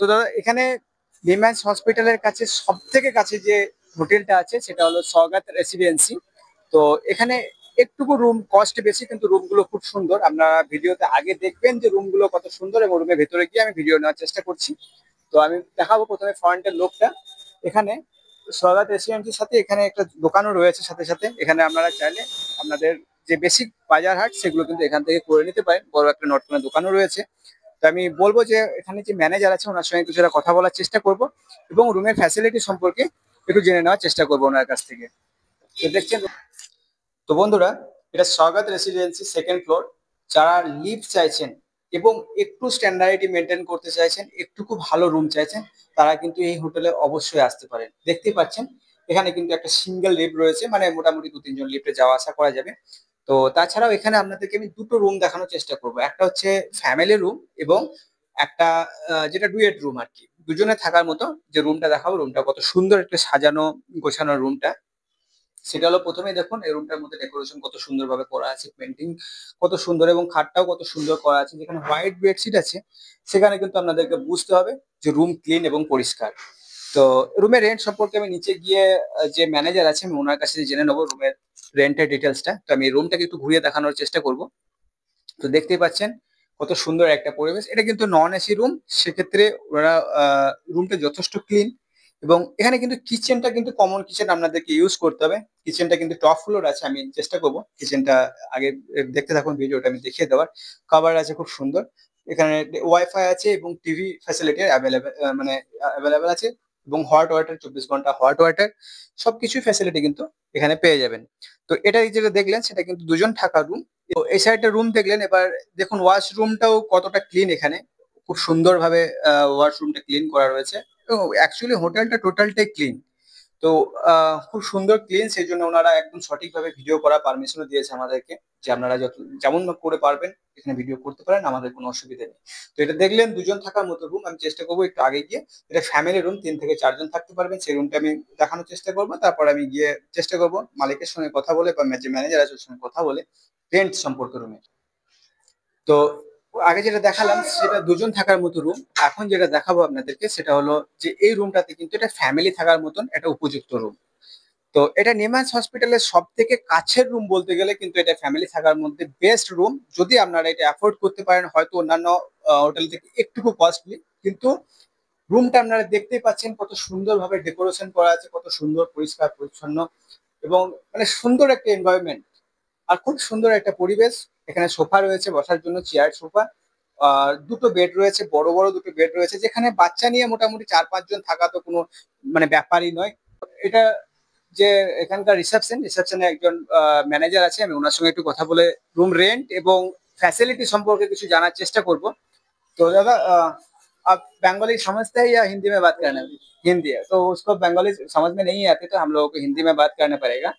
তো দাদা এখানে ভিমেন্স হসপিটালের কাছে সব থেকে কাছে যে হোটেলটা আছে সেটা হলো সৌগাত রেসিডেন্সি। তো এখানে একটুকু রুম কস্ট বেশি, কিন্তু রুমগুলো খুব সুন্দর। আপনারা ভিডিওতে আগে দেখবেন যে রুমগুলো কত সুন্দর, এবং রুমের ভেতরে গিয়ে আমি ভিডিও নেওয়ার চেষ্টা করছি। তো আমি দেখাবো প্রথমে ফ্রন্টের লোকটা। এখানে সৌগাত রেসিডেন্সির সাথে এখানে একটা দোকানও রয়েছে সাথে সাথে। এখানে আপনারা চাইলে আপনাদের যে বেসিক বাজার হাট সেগুলো কিন্তু এখান থেকে করে নিতে পারেন। বড় একটা নটকোনা দোকানও রয়েছে। তো আমি বলবো যে এখানে যে ম্যানেজার আছে ওনার সঙ্গে কিছুটা কথা বলার চেষ্টা করব, এবং রুমের ফ্যাসিলিটি সম্পর্কে একটু জেনে নেওয়ার চেষ্টা করবো ওনার কাছ থেকে। তো দেখছেন, তো বন্ধুরা, এটা স্বাগত রেসিডেন্সি সেকেন্ড ফ্লোর। যারা লিফট চাইছেন এবং একটু স্ট্যান্ডার্ডিটি মেনটেন করতে চাইছেন, একটুকু ভালো রুম চাইছেন, তারা কিন্তু এই হোটেলে অবশ্যই আসতে পারেন। দেখতেই পাচ্ছেন এখানে কিন্তু একটা সিঙ্গেল লিফট রয়েছে, মানে মোটামুটি 2-3 জন লিফটে যাওয়া আসা করা যাবে। তো তাছাড়াও এখানে আপনাদেরকে আমি দুটো রুম দেখানোর চেষ্টা করব। একটা হচ্ছে ফ্যামিলি রুম, এবং একটা যেটা ডুয়েট রুম আর কি, দুজনে থাকার মতো যে রুমটা দেখাবো। রুমটা কত সুন্দর একটা সাজানো গোছানো রুমটা, সেটা হলো প্রথমেই দেখুন এই রুমটার মধ্যে ডেকোরেশন কত সুন্দর ভাবে করা আছে, পেন্টিং কত সুন্দর, এবং খাটটাও কত সুন্দর করা আছে। যেখানে হোয়াইট বেডশিট আছে সেখানে কিন্তু আপনাদেরকে বুঝতে হবে যে রুম ক্লিন এবং পরিষ্কার। তো রুমের রেন্ট সম্পর্কে আমি নিচে গিয়ে যে ম্যানেজার আছে আমি ওনার কাছে জেনে নেবো রুমের রেন্টের ডিটেলসটা। তো আমি রুমটাকে একটু ঘুরিয়ে দেখানোর চেষ্টা করব। তো দেখতেই পাচ্ছেন কত সুন্দর একটা পরিবেশ। এটা কিন্তু নন এসি রুম, সেক্ষেত্রে ওরা রুমটা যথেষ্ট ক্লিন। এবং এখানে কিন্তু কিচেনটা কিন্তু কমন কিচেন আপনাদেরকে ইউজ করতে হবে। কিচেনটা কিন্তু টপ ফ্লোর আছে, আমি চেষ্টা করব কিচেনটা আগে দেখতে থাকুন ভিডিওটা আমি দেখিয়ে দেওয়ার। খাবার আছে খুব সুন্দর, এখানে ওয়াইফাই আছে এবং টিভি ফ্যাসিলিটি অ্যাভেলেবেল, মানে অ্যাভেলেবেল আছে। এবং হট ওয়াটার, 24 ঘন্টা হট ওয়াটার, সবকিছু ফ্যাসিলিটি কিন্তু এখানে পেয়ে যাবেন। তো এটা যেটা দেখলেন সেটা কিন্তু দুজন থাকার রুম। তো এই সাইডটা রুম দেখলেন, এবার দেখুন ওয়াশরুমটাও কতটা ক্লিন। এখানে খুব সুন্দরভাবে ওয়াশরুমটা ক্লিন করা রয়েছে, এবং অ্যাকচুয়ালি হোটেলটা টোটালটাই ক্লিন। তো খুব সুন্দর ক্লিন, সেই জন্য ওনারা একদম সঠিকভাবে ভিডিও করার পারমিশনও দিয়েছে আমাদেরকে, যে আপনারা যত যেমন করে পারবেন এখানে ভিডিও করতে পারেন, আমাদের কোনো অসুবিধা নেই। তো এটা দেখলেন দুজন থাকার মতো রুম। আমি চেষ্টা করবো একটু আগে গিয়ে, এটা ফ্যামিলি রুম, 3 থেকে 4 জন থাকতে পারবেন, সেই রুমটা আমি দেখানোর চেষ্টা করবো। তারপর আমি গিয়ে চেষ্টা করবো মালিকের সঙ্গে কথা বলে বা যে ম্যানেজার আছে ওর সঙ্গে কথা বলে রেন্ট সম্পর্কে রুমে। তো আগে যেটা দেখালাম সেটা দুজন থাকার মতো রুম। এখন যেটা দেখাবো আপনাদেরকে সেটা হলো যে এই রুমটাতে কিন্তু এটা ফ্যামিলি থাকার মতন একটা উপযুক্ত রুম। তো এটা নিমান্স হসপিটালের সব থেকে কাছের রুম বলতে গেলে কিন্তু এটা ফ্যামিলি থাকার মধ্যে বেস্ট রুম। যদি আপনারা এটা অ্যাফোর্ড করতে পারেন, হয়তো অন্যান্য হোটেল থেকে একটুকু কস্টলি, কিন্তু রুমটা আপনারা দেখতেই পাচ্ছেন কত সুন্দরভাবে ডেকোরেশন করা আছে, কত সুন্দর পরিষ্কার পরিচ্ছন্ন, এবং মানে সুন্দর একটা এনভায়রনমেন্ট, আর খুব সুন্দর একটা পরিবেশ। এখানে সোফা রয়েছে বসার জন্য, চেয়ার সোফা। আর দুটো বেড রয়েছে, বড় বড় দুটো বেড রয়েছে, যেখানে বাচ্চা নিয়ে মোটামুটি 4-5 জন থাকা তো কোনো মানে ব্যাপারই নয়। এটা যে এখানকার রিসেপশনে একজন ম্যানেজার আছে, আমি ওনার সঙ্গে একটু কথা বলে রুম রেন্ট এবং फैसिलिटी সম্পর্কে কিছু জানার চেষ্টা করব। तो दादा आप बंगाली समझते हैं या हिंदी में बात करना है? हिंदी है तो उसको बंगाली समझ में नहीं आती, तो हम लोगों को हिंदी में बात करना पड़ेगा।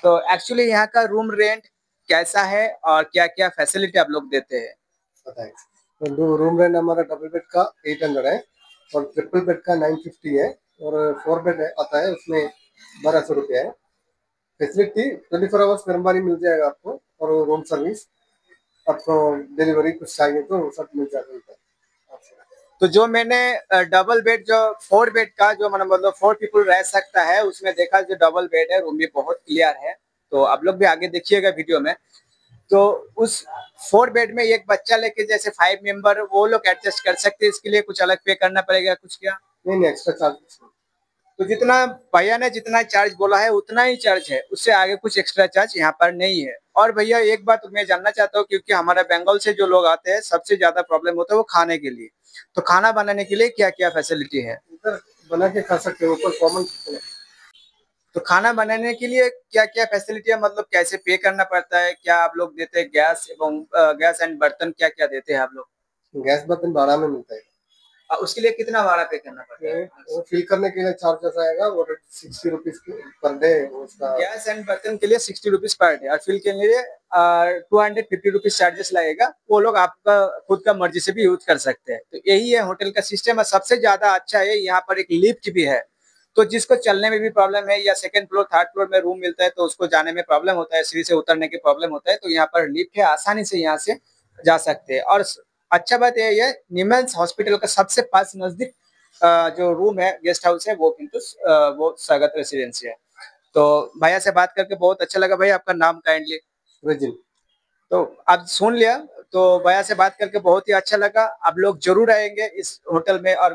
तो एक्चुअली यहाँ का रूम रेंट कैसा है और क्या क्या फैसिलिटी आप लोग देते हैं? बताएं। तो रूम रेंट हमारा डबल बेड का 800 है और ट्रिपल बेड का 950 है और 4 बेड आता है उसमें 1200 रुपया है। फैसिलिटी 24 आवर्स गर्म पानी मिल जाएगा आपको और रूम सर्विस आपको डिलीवरी कुछ चाहिए तो सब मिल जाएगा। तो जो मैंने डबल बेड, जो 4 बेड का जो मतलब 4 पीपल रह सकता है, उसमें देखा जो डबल बेड है, रूम भी बहुत क्लियर है। तो आप लोग भी आगे देखिएगा वीडियो में। तो उस 4 बेड में एक बच्चा लेके जैसे 5 मेंबर वो लोग एडजस्ट कर सकते हैं, इसके लिए कुछ अलग पे करना पड़ेगा कुछ क्या? नहीं एक्स्ट्रा चार्ज। तो जितना भैया ने जितना चार्ज बोला है उतना ही चार्ज है, उससे आगे कुछ एक्स्ट्रा चार्ज यहाँ पर नहीं है। और भैया एक बात मैं जानना चाहता हूँ, क्योंकि हमारे बंगाल से जो लोग आते हैं सबसे ज्यादा प्रॉब्लम होता है वो खाने के लिए। तो खाना बनाने के लिए क्या क्या फैसिलिटी है? इधर बना के खा सकते हो ऊपर कॉमन। तो खाना बनाने के लिए क्या क्या फैसिलिटी है, मतलब कैसे पे करना पड़ता है, क्या आप लोग देते हैं गैस एवं गैस एंड बर्तन क्या क्या देते हैं आप लोग? गैस बर्तन भाड़ा में मिलता है। उसके लिए कितना भाड़ा पे करना पड़ता है? वो फिल करने के लिए चार्जेस आएगा और 60 रुपीज पर डे उसका। गैस एंड बर्तन के लिए 60 रुपीज पर डे, और फिल के लिए 250 रुपीज चार्जेस लगेगा। वो लोग आपका खुद का मर्जी से भी यूज कर सकते हैं। तो यही है होटल का सिस्टम, और सबसे ज्यादा अच्छा है यहाँ पर एक लिफ्ट भी है। तो जिसको चलने में भी प्रॉब्लम है, या सेकंड फ्लोर थर्ड फ्लोर में रूम मिलता है तो उसको जाने में प्रॉब्लम होता है, सीढ़ी से उतरने की प्रॉब्लम होता है, तो यहाँ पर लिफ्ट है, आसानी से यहाँ से जा सकते हैं। और अच्छा बात है ये निमेंस हॉस्पिटल का सबसे पास नजदीक जो रूम है गेस्ट हाउस है वो किंतु वो स्वागत रेसिडेंसी है। तो भैया से बात करके बहुत अच्छा लगा। भैया आपका नाम काइंडली। ब्राजील। तो आप सुन लिया। तो भैया से बात करके बहुत ही अच्छा लगा। आप लोग जरूर आएंगे इस होटल में और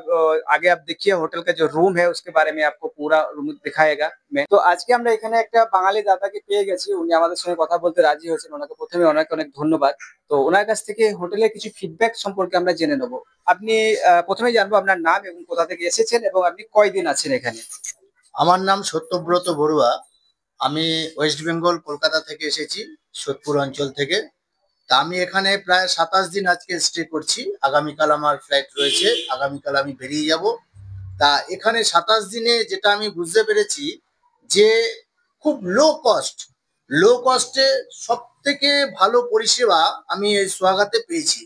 आगे आप देखिए होटल का जो रूम है उसके बारे में आपको पूरा रूम दिखाएगा मैं। তো আজকে আমরা এখানে একটা বাঙালি দাদাকে পেয়ে গেছি, উনি আমাদের সঙ্গে কথা বলতে রাজি হয়েছেন। ওনাকে প্রথমে অনেক অনেক ধন্যবাদ। তো ওনার কাছ থেকে হোটেলের কিছু ফিডব্যাক সম্পর্কে আমরা জেনে নেব। আপনি প্রথমেই জানবো আপনার নাম এবং কোথা থেকে এসেছেন এবং আপনি কয়দিন আছেন এখানে। আমার নাম সত্যব্রত বড়ুয়া। আমি ওয়েস্ট বেঙ্গল কলকাতা থেকে এসেছি, সোদপুর অঞ্চল থেকে। তা আমি এখানে প্রায় 27 দিন আজকে স্টে করছি। আগামীকাল আমার ফ্লাইট রয়েছে, আগামীকাল আমি বেরিয়ে যাব। তা এখানে 27 দিনে যেটা আমি বুঝতে পেরেছি যে খুব লো কস্টে সব থেকে ভালো পরিষেবা আমি এই সোয়াগাতে পেয়েছি।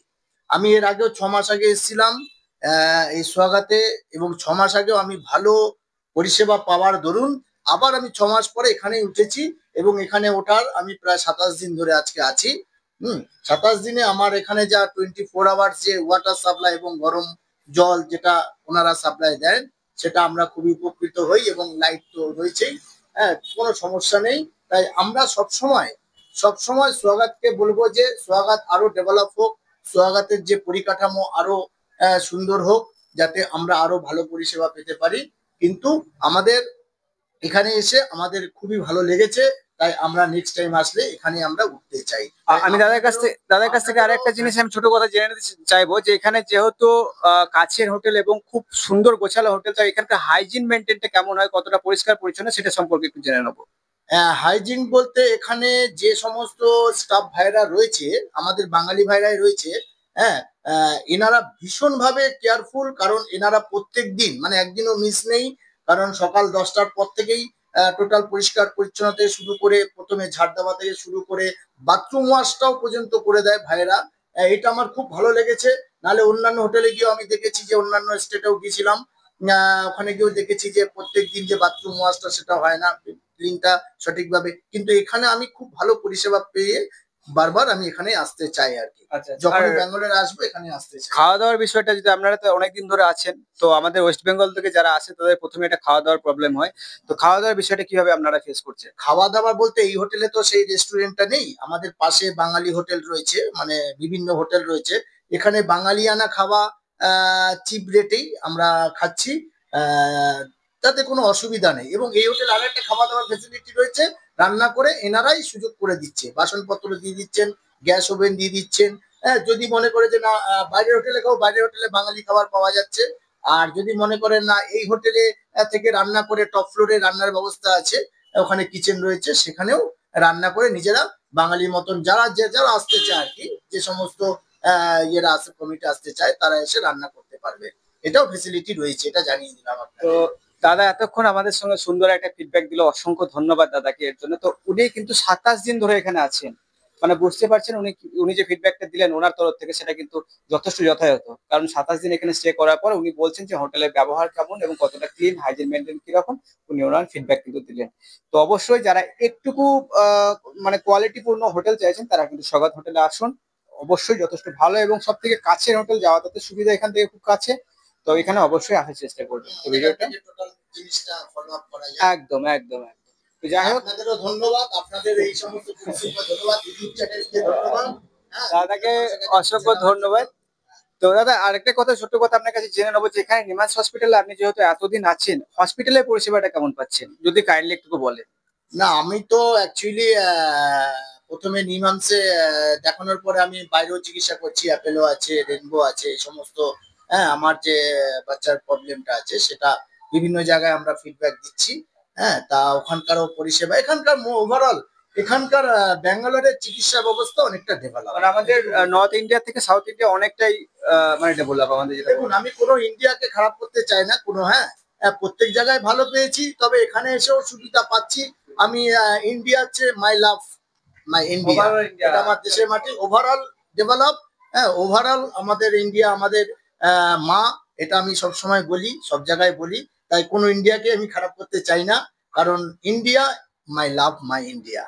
আমি এর আগেও 6 মাস আগে এসেছিলাম এই সোয়াগাতে, এবং 6 মাস আগেও আমি ভালো পরিষেবা পাওয়ার দরুন আবার আমি 6 মাস পরে এখানেই উঠেছি, এবং এখানে ওঠার আমি প্রায় 27 দিন ধরে আজকে আছি। 27 দিনে আমার এখানে যা 24 আওয়ার্স যে ওয়াটার সাপ্লাই এবং গরম জল যেটা ওনারা সাপ্লাই দেন সেটা আমরা খুবই উপকৃত হই, এবং লাইট তো রয়েছেই। হ্যাঁ, কোনো সমস্যা নেই। তাই আমরা সব সময় সোয়াগাতকে বলবো যে সোয়াগাত আরো ডেভেলপ হোক, সোয়াগাতের যে পরিকাঠামো আরো সুন্দর হোক, যাতে আমরা আরো ভালো পরিষেবা পেতে পারি। কিন্তু আমাদের এখানে এসে আমাদের খুবই ভালো লেগেছে, তাই আমরা নেক্সট টাইম আসলে এখানে আমরা উঠতে চাই। আমি দাদার কাছ থেকে আরেকটা জিনিস আমি ছোট কথা জেনে নিতে চাইবো যে এখানে যেহেতু কাছের হোটেল এবং খুব সুন্দর গোছালো হোটেল, তো এখানকার হাইজিন মেনটেনটা কেমন হয়, কতটা পরিষ্কার পরিচ্ছন্ন সেটা সম্পর্কে একটু জেনে নেবো। হাইজিন বলতে এখানে যে সমস্ত স্টাফ ভাইরা রয়েছে, আমাদের বাঙালি ভাইরাই রয়েছে। হ্যাঁ, এনারা ভীষণভাবে কেয়ারফুল, কারণ এনারা প্রত্যেক দিন মানে একদিনও মিস নেই। কারণ সকাল 10টার পর থেকেই টোটাল পরিষ্কার পরিচ্ছন্নতা থেকে শুরু করে, প্রথমে ঝাড় দেওয়া থেকে শুরু করে বাথরুম ওয়াশটাও পর্যন্ত করে দেয় ভাইরা। এটা আমার খুব ভালো লেগেছে। নাহলে অন্যান্য হোটেলে গিয়েও আমি দেখেছি, যে অন্যান্য স্টেটেও গিয়েছিলাম, ওখানে গিয়েও দেখেছি যে প্রত্যেক দিন যে বাথরুম ওয়াশটা সেটা হয় না, ক্লিনটা সঠিকভাবে। কিন্তু এখানে আমি খুব ভালো পরিষেবা পেয়ে বারবার আমি এখানে আসতে চাই আর কি। আচ্ছা, যখন আর ব্যাঙ্গালোরে আসবো এখানে আসতে চাই। খাওয়া দাওয়ার বিষয়টা যদি আপনারা তো অনেকদিন ধরে আছেন, তো আমাদের ওয়েস্ট বেঙ্গল থেকে যারা আসে তাদের প্রথমে একটা খাওয়া দাওয়ার প্রবলেম হয়। তো খাওয়া দাওয়ার বিষয়টা কিভাবে আপনারা ফেস করছেন? খাওয়া দাওয়া বলতে এই হোটেলে তো সেই রেস্টুরেন্টটা নেই, আমাদের পাশে বাঙালি হোটেল রয়েছে, মানে বিভিন্ন হোটেল রয়েছে। এখানে বাঙালিয়ানা খাওয়া চিপ রেটেই আমরা খাচ্ছি। আহ, তাতে কোনো অসুবিধা নেই। এবং এই হোটেল আর একটা খাওয়া দাওয়ার ফেসিলিটি রয়েছে, রান্না করে এনারাই সুযোগ করে দিচ্ছে, বাসনপত্র দিয়ে দিচ্ছেন, গ্যাস ওভেন দিয়ে দিচ্ছেন। হ্যাঁ, যদি মনে করে যে না বাইরের হোটেলে খাও, বাইরের হোটেলে বাঙালি খাবার পাওয়া যাচ্ছে। আর যদি মনে করেন না এই হোটেলে থেকে রান্না করে টপ ফ্লোরে রান্নার ব্যবস্থা আছে, ওখানে কিচেন রয়েছে, সেখানেও রান্না করে নিজেরা বাঙালির মতন যারা আসতে চায় আর কি, যে সমস্ত ইয়েরা আসে কমিটি আসতে চায়, তারা এসে রান্না করতে পারবে। এটাও ফেসিলিটি রয়েছে, এটা জানিয়ে দিলাম তো আপনাকে। দাদা এতক্ষণ আমাদের সঙ্গে সুন্দর একটা ফিডব্যাক দিল, অসংখ্য ধন্যবাদ দাদাকে এর জন্য। তো উনি কিন্তু 27 দিন ধরে এখানে আছেন, মানে বুঝতে পারছেন উনি যে ফিডব্যাকটা দিলেন ওনার তরফ থেকে সেটা কিন্তু যথেষ্ট যথাযথ। কারণ 27 দিন এখানে স্টে করার পর উনি বলছেন যে হোটেলের ব্যবহার কেমন এবং কতটা ক্লিন, হাইজিন মেনটেন কিরকম, উনি ওনার ফিডব্যাক কিন্তু দিলেন। তো অবশ্যই যারা একটুকু আহ, মানে কোয়ালিটিপূর্ণ হোটেল চাইছেন তারা কিন্তু স্বাগত হোটেলে আসুন। অবশ্যই যথেষ্ট ভালো এবং সব থেকে কাছের হোটেল, যাওয়া তাতে সুবিধা এখান থেকে খুব কাছে। তো এখানে অবশ্যই আসার চেষ্টা করবেন। তো ভিডিওটা টোটাল জিনিসটা ফলো আপ করা যায়। একদম একদম একদম। তো যাই হোক, আপনাদেরও ধন্যবাদ, আপনাদের এই সমস্ত পরিষেবা ধন্যবাদ, ইউটিউব চ্যানেলকে ধন্যবাদ। হ্যাঁ, দাদাকে অসংখ্য ধন্যবাদ। তো দাদা আরেকটা কথা, ছোট্ট কথা আপনার কাছে জেনে নেবো যে এখানে নিমাস হসপিটালে আপনি যেহেতু এতদিন আছেন, হসপিটালের পরিষেবাটা কেমন পাচ্ছেন যদি কাইন্ডলি একটু বলেন। না, আমি তো অ্যাকচুয়ালি প্রথমে নিমান্সে দেখানোর পরে আমি বাইরেও চিকিৎসা করছি, অ্যাপেলো আছে, রেনবো আছে, এই সমস্ত। হ্যাঁ, আমার যে বাচ্চার প্রবলেমটা আছে সেটা বিভিন্ন জায়গায় আমরা ফিডব্যাক দিচ্ছি। হ্যাঁ, তা ওখানকারও পরিষেবা, এখানকার ওভারঅল এখানকার ব্যাঙ্গালোরের চিকিৎসা ব্যবস্থা অনেকটা ডেভেলপ। মানে আমাদের নর্থ ইন্ডিয়া থেকে সাউথ ইন্ডিয়া অনেকটাই মানে ডেভেলপ আমাদের যেটা দেখুন, আমি কোনো ইন্ডিয়াকে খারাপ করতে চাই না কোনো। হ্যাঁ, প্রত্যেক জায়গায় ভালো পেয়েছি, তবে এখানে এসেও সুবিধা পাচ্ছি। আমি ইন্ডিয়া হচ্ছে মাই লাভ, মাই ইন্ডিয়া, Overall India। এটা আমার দেশের মাটি। Overall develop. হ্যাঁ, ওভারঅল আমাদের ইন্ডিয়া আমাদের মা, এটা আমি সব সময় বলি, সব জায়গায় বলি। তাই কোনো ইন্ডিয়াকে আমি খারাপ করতে চাই না, কারণ India my love, my India.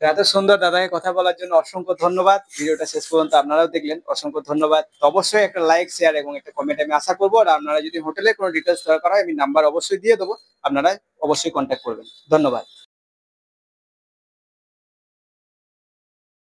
তো এত সুন্দর দাদাকে কথা বলার জন্য অসংখ্য ধন্যবাদ। ভিডিওটা শেষ পর্যন্ত আপনারাও দেখলেন, অসংখ্য ধন্যবাদ। তো অবশ্যই একটা লাইক, শেয়ার এবং একটা কমেন্ট আমি আশা করবো। আর আপনারা যদি হোটেলের কোনো ডিটেলস দরকার হয়, আমি নাম্বার অবশ্যই দিয়ে দেবো, আপনারা অবশ্যই কন্ট্যাক্ট করবেন। ধন্যবাদ।